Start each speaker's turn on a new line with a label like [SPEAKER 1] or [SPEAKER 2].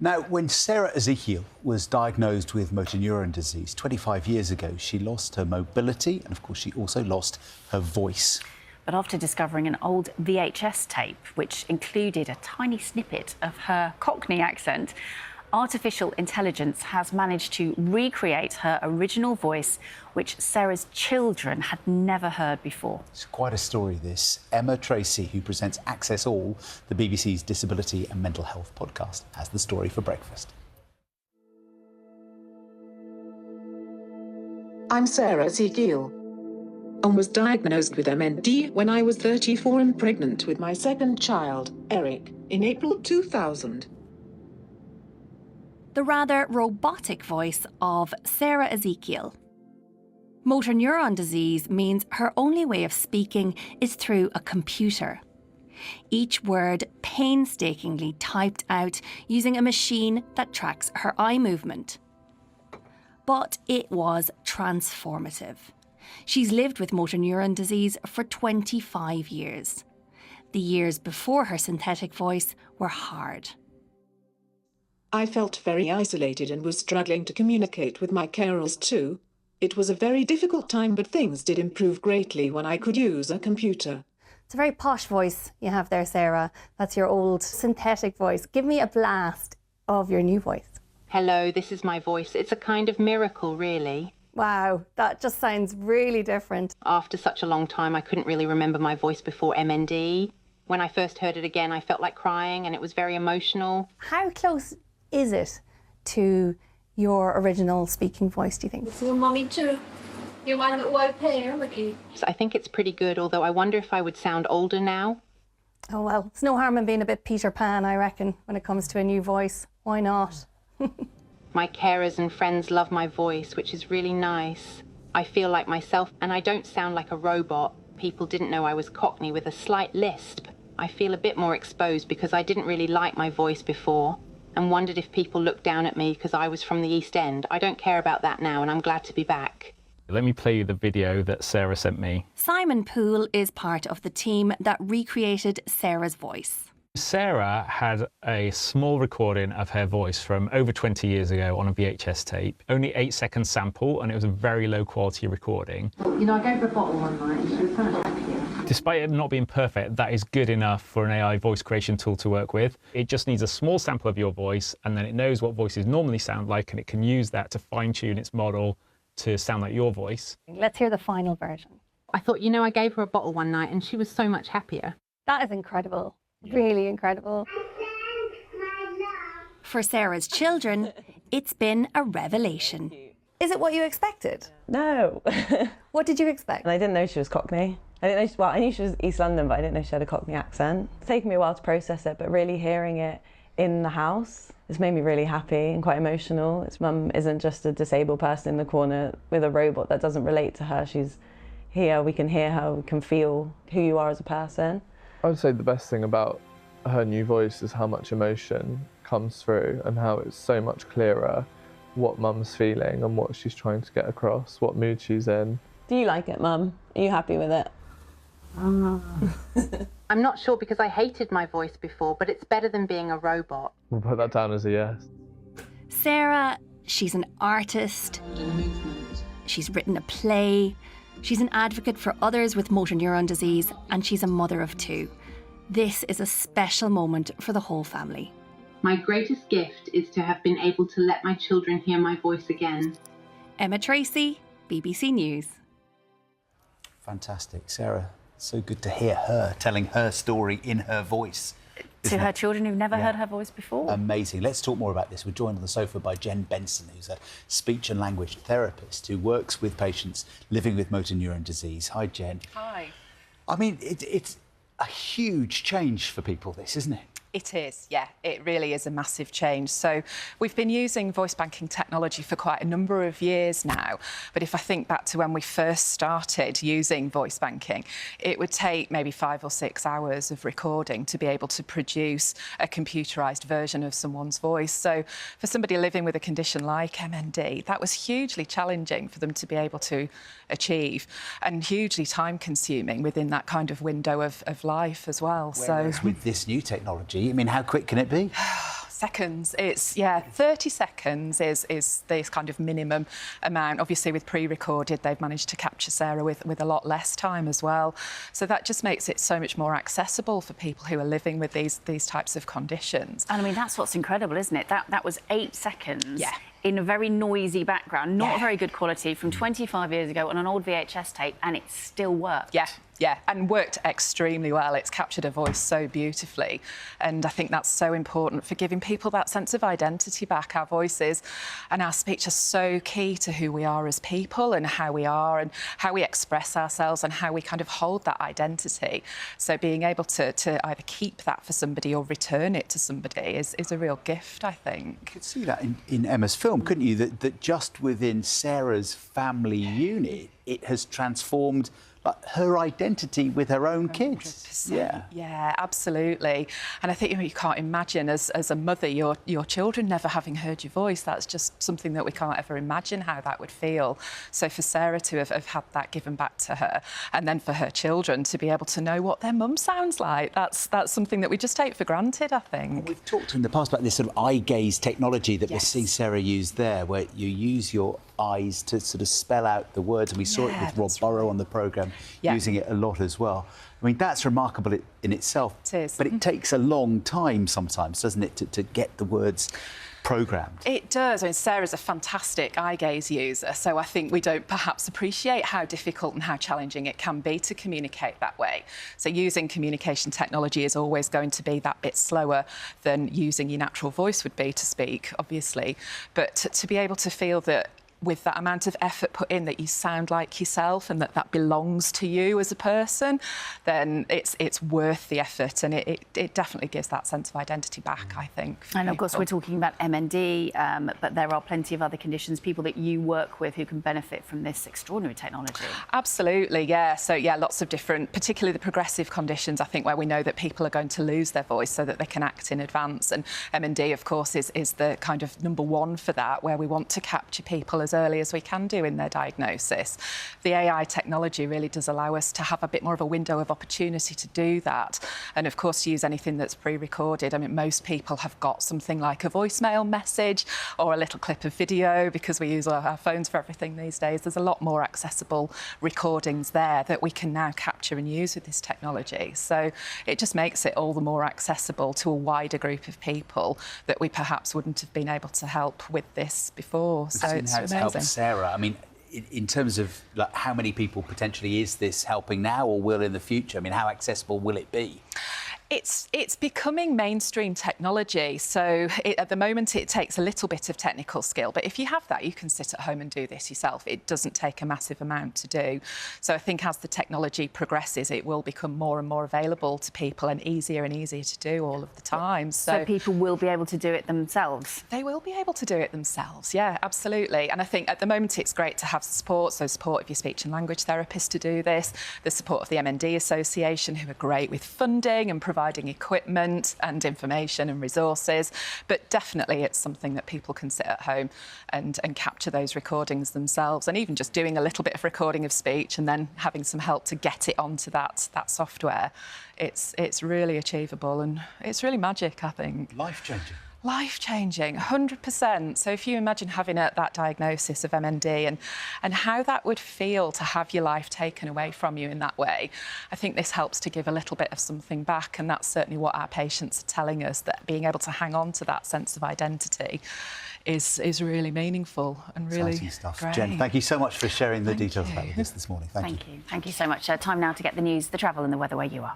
[SPEAKER 1] Now, when Sarah Ezekiel was diagnosed with motor neuron disease 25 years ago, she lost her mobility and, of course, she also lost her voice.
[SPEAKER 2] But after discovering an old VHS tape, which included a tiny snippet of her Cockney accent, artificial intelligence has managed to recreate her original voice, which Sarah's children had never heard before.
[SPEAKER 1] It's quite a story, this. Emma Tracy, who presents Access All, the BBC's disability and mental health podcast, has the story for breakfast.
[SPEAKER 3] I'm Sarah Ezekiel and was diagnosed with MND when I was 34 and pregnant with my second child, Eric, in April 2000.
[SPEAKER 4] The rather robotic voice of Sarah Ezekiel. Motor neuron disease means her only way of speaking is through a computer. Each word painstakingly typed out using a machine that tracks her eye movement. But it was transformative. She's lived with motor neuron disease for 25 years. The years before her synthetic voice were hard.
[SPEAKER 3] I felt very isolated and was struggling to communicate with my carers too. It was a very difficult time, but things did improve greatly when I could use a computer.
[SPEAKER 4] It's a very posh voice you have there, Sarah. That's your old synthetic voice. Give me a blast of your new voice.
[SPEAKER 5] Hello, this is my voice. It's a kind of miracle, really.
[SPEAKER 4] Wow, that just sounds really different.
[SPEAKER 5] After such a long time, I couldn't really remember my voice before MND. When I first heard it again, I felt like crying and it was very emotional.
[SPEAKER 4] How close is it to your original speaking voice, do you think?
[SPEAKER 6] Your mummy too. You one that woke here, would you?
[SPEAKER 5] So I think it's pretty good, although I wonder if I would sound older now.
[SPEAKER 4] Oh well, it's no harm in being a bit Peter Pan, I reckon, when it comes to a new voice. Why not?
[SPEAKER 5] My carers and friends love my voice, which is really nice. I feel like myself, and I don't sound like a robot. People didn't know I was Cockney with a slight lisp. I feel a bit more exposed because I didn't really like my voice before, and wondered if people looked down at me because I was from the East End. I don't care about that now, and I'm glad to be back.
[SPEAKER 7] Let me play you the video that Sarah sent me.
[SPEAKER 4] Simon Poole is part of the team that recreated Sarah's voice.
[SPEAKER 7] Sarah had a small recording of her voice from over 20 years ago on a VHS tape. Only 8-second sample, and it was a very low quality recording.
[SPEAKER 5] You know, I gave her a bottle one night and she was so much happier.
[SPEAKER 7] Despite it not being perfect, that is good enough for an AI voice creation tool to work with. It just needs a small sample of your voice, and then it knows what voices normally sound like, and it can use that to fine-tune its model to sound like your voice.
[SPEAKER 4] Let's hear the final version.
[SPEAKER 5] I thought, you know, I gave her a bottle one night and she was so much happier.
[SPEAKER 4] That is incredible. Really incredible. For Sarah's children, it's been a revelation. Is it what you expected?
[SPEAKER 8] No.
[SPEAKER 4] What did you expect?
[SPEAKER 8] And I didn't know she was Cockney. I didn't know well, I knew she was East London, but I didn't know she had a Cockney accent. It's taken me a while to process it, but really hearing it in the house, it's made me really happy and quite emotional. Mum isn't just a disabled person in the corner with a robot that doesn't relate to her. She's here, we can hear her, we can feel who you are as a person.
[SPEAKER 9] I would say the best thing about her new voice is how much emotion comes through and how it's so much clearer what Mum's feeling and what she's trying to get across, what mood she's in.
[SPEAKER 8] Do you like it, Mum? Are you happy with it?
[SPEAKER 5] I'm not sure because I hated my voice before, but it's better than being a robot.
[SPEAKER 9] We'll put that down as a yes.
[SPEAKER 4] Sarah, she's an artist. She's written a play. She's an advocate for others with motor neuron disease, and she's a mother of 2. This is a special moment for the whole family.
[SPEAKER 5] My greatest gift is to have been able to let my children hear my voice again.
[SPEAKER 4] Emma Tracy, BBC News.
[SPEAKER 1] Fantastic. Sarah, so good to hear her telling her story in her voice.
[SPEAKER 2] To her children who've never heard her voice before.
[SPEAKER 1] Amazing. Let's talk more about this. We're joined on the sofa by Jen Benson, who's a speech and language therapist who works with patients living with motor neuron disease. Hi, Jen.
[SPEAKER 10] Hi.
[SPEAKER 1] I mean, it's a huge change for people, this, isn't it?
[SPEAKER 10] It is, yeah, it really is a massive change. So we've been using voice banking technology for quite a number of years now. But if I think back to when we first started using voice banking, it would take maybe 5 or 6 hours of recording to be able to produce a computerised version of someone's voice. So for somebody living with a condition like MND, that was hugely challenging for them to be able to achieve and hugely time consuming within that kind of window of life as well.
[SPEAKER 1] Whereas with this new technology, I mean, how quick can it be?
[SPEAKER 10] Seconds. It's 30 seconds is the kind of minimum amount. Obviously, with pre-recorded, they've managed to capture Sarah with a lot less time as well. So that just makes it so much more accessible for people who are living with these types of conditions.
[SPEAKER 2] And I mean, that's what's incredible, isn't it? That was 8 seconds.
[SPEAKER 10] Yeah.
[SPEAKER 2] In a very noisy background, not
[SPEAKER 10] Yeah.
[SPEAKER 2] very good quality, from 25 years ago on an old VHS tape, and it still worked.
[SPEAKER 10] Yeah, and worked extremely well. It's captured her voice so beautifully. And I think that's so important for giving people that sense of identity back. Our voices and our speech are so key to who we are as people and how we are and how we express ourselves and how we kind of hold that identity. So being able to either keep that for somebody or return it to somebody is a real gift, I think.
[SPEAKER 1] You could see that in Emma's film, couldn't you? That just within Sarah's family unit, it has transformed her identity with her own kids.
[SPEAKER 10] Yeah, absolutely. And I think you can't imagine as a mother your children never having heard your voice. That's just something that we can't ever imagine how that would feel. So for Sarah to have had that given back to her, and then for her children to be able to know what their mum sounds like, that's something that we just take for granted, I think.
[SPEAKER 1] We've talked in the past about this sort of eye gaze technology that we're seeing Sarah use there, where you use your eyes to sort of spell out the words, and we saw it with Rob Burrow on the programme, using it a lot as well. I mean, that's remarkable in itself.
[SPEAKER 10] It is.
[SPEAKER 1] But it takes a long time sometimes, doesn't it, to get the words programmed?
[SPEAKER 10] It does. I mean, Sarah's a fantastic eye gaze user, so I think we don't perhaps appreciate how difficult and how challenging it can be to communicate that way. So using communication technology is always going to be that bit slower than using your natural voice would be to speak, obviously. But to be able to feel that with that amount of effort put in, that you sound like yourself and that belongs to you as a person, then it's worth the effort, and it definitely gives that sense of identity back, I think.
[SPEAKER 2] And of course, we're talking about MND, but there are plenty of other conditions, people that you work with who can benefit from this extraordinary technology.
[SPEAKER 10] Absolutely, yeah. So, yeah, lots of different, particularly the progressive conditions, I think, where we know that people are going to lose their voice so that they can act in advance. And MND, of course, is the kind of number one for that, where we want to capture people as early as we can do in their diagnosis. The AI technology really does allow us to have a bit more of a window of opportunity to do that. And of course, use anything that's pre-recorded. I mean, most people have got something like a voicemail message or a little clip of video, because we use our phones for everything these days. There's a lot more accessible recordings there that we can now capture and use with this technology. So it just makes it all the more accessible to a wider group of people that we perhaps wouldn't have been able to help with this before. So it's amazing.
[SPEAKER 1] Sarah, I mean, in terms of how many people potentially is this helping now or will in the future? I mean, how accessible will it be?
[SPEAKER 10] It's becoming mainstream technology. So at the moment, it takes a little bit of technical skill. But if you have that, you can sit at home and do this yourself. It doesn't take a massive amount to do. So I think as the technology progresses, it will become more and more available to people and easier to do all of the time.
[SPEAKER 2] So people will be able to do it themselves?
[SPEAKER 10] They will be able to do it themselves, yeah, absolutely. And I think at the moment, it's great to have support. So support of your speech and language therapist to do this, the support of the MND Association, who are great with funding and providing equipment and information and resources. But definitely it's something that people can sit at home and capture those recordings themselves, and even just doing a little bit of recording of speech and then having some help to get it onto that software. It's really achievable, and it's really magic, I think.
[SPEAKER 1] Life-changing.
[SPEAKER 10] Life-changing, 100%. So if you imagine having that diagnosis of MND and how that would feel to have your life taken away from you in that way, I think this helps to give a little bit of something back, and that's certainly what our patients are telling us, that being able to hang on to that sense of identity is really meaningful and really
[SPEAKER 1] exciting stuff.
[SPEAKER 10] Great.
[SPEAKER 1] Jen, thank you so much for sharing the details about this morning. Thank you.
[SPEAKER 2] Thank you so much. Time now to get the news, the travel and the weather where you are.